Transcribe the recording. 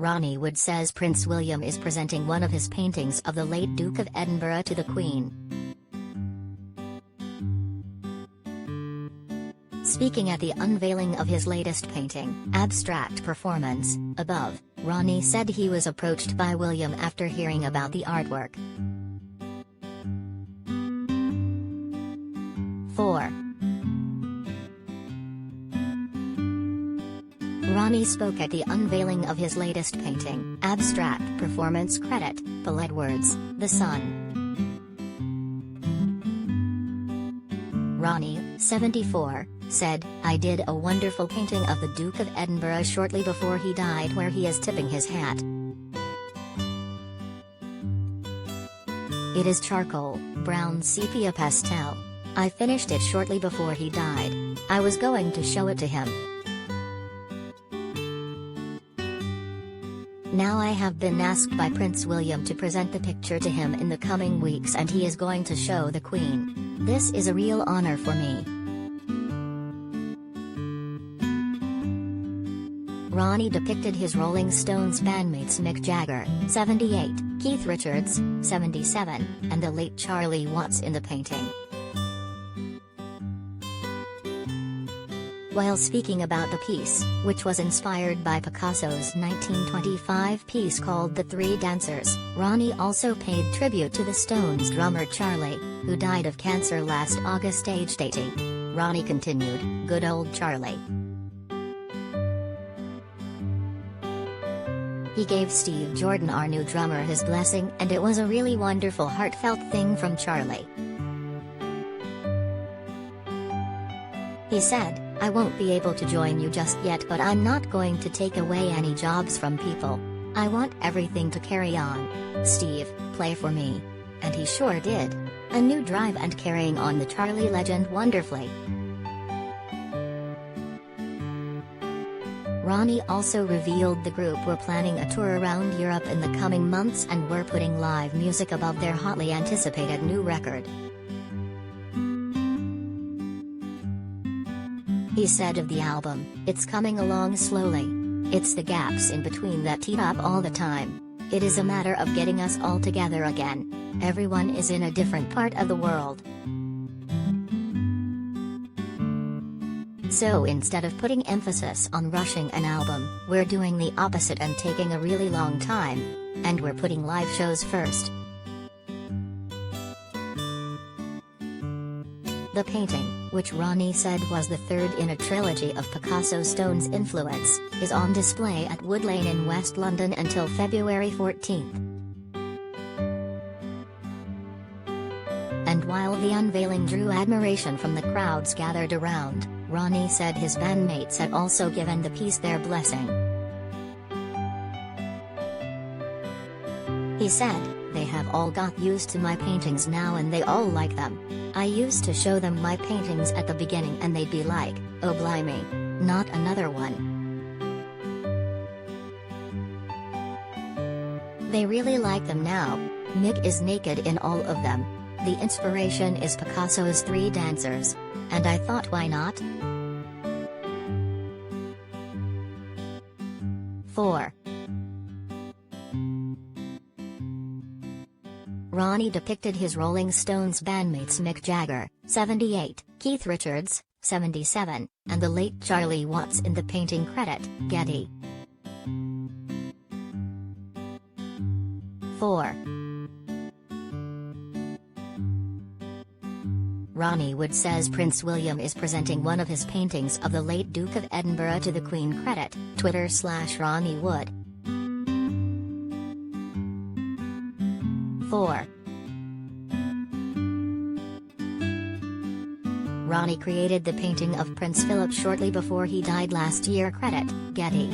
Ronnie Wood says Prince William is presenting one of his paintings of the late Duke of Edinburgh to the Queen. Speaking at the unveiling of his latest painting, Abstract Performance, above, Ronnie said he was approached by William after hearing about the artwork. 4. Ronnie spoke at the unveiling of his latest painting, Abstract PerformanceCredit, the lead words, The Sun. Ronnie, 74, said, "I did a wonderful painting of the Duke of Edinburgh shortly before he died where he is tipping his hat. It is charcoal, brown sepia pastel. I finished it shortly before he died. I was going to show it to him. Now I have been asked by Prince William to present the picture to him in the coming weeks and he is going to show the Queen. This is a real honor for me." Ronnie depicted his Rolling Stones bandmates Mick Jagger, 78, Keith Richards, 77, and the late Charlie Watts in the painting. While speaking about the piece, which was inspired by Picasso's 1925 piece called The Three Dancers, Ronnie also paid tribute to the Stones drummer Charlie, who died of cancer last August aged 80. Ronnie continued, "Good old Charlie. He gave Steve Jordan, our new drummer, his blessing, and it was a really wonderful heartfelt thing from Charlie. He said, I won't be able to join you just yet, but I'm not going to take away any jobs from people. I want everything to carry on. Steve, play for me." And he sure did. A new drive and carrying on the Charlie legend wonderfully. Ronnie also revealed the group were planning a tour around Europe in the coming months and were putting live music above their hotly anticipated new record. He said of the album, "It's coming along slowly. It's the gaps in between that eat up all the time. It is a matter of getting us all together again. Everyone is in a different part of the world. So instead of putting emphasis on rushing an album, we're doing the opposite and taking a really long time. And we're putting live shows first." The painting, which Ronnie said was the third in a trilogy of Picasso Stone's influence, is on display at Wood Lane in West London until February 14. And while the unveiling drew admiration from the crowds gathered around, Ronnie said his bandmates had also given the piece their blessing. He said, "They have all got used to my paintings now and they all like them. I used to show them my paintings at the beginning and they'd be like, 'Oh blimey, not another one.' They really like them now. Mick is naked in all of them. The inspiration is Picasso's Three Dancers. And I thought, why not?" 4. Ronnie depicted his Rolling Stones bandmates Mick Jagger, 78, Keith Richards, 77, and the late Charlie Watts in the painting. Credit, Getty. 4. Ronnie Wood says Prince William is presenting one of his paintings of the late Duke of Edinburgh to the Queen. Credit, Twitter/Ronnie Wood. 4. Ronnie created the painting of Prince Philip shortly before he died last year. Credit, Getty.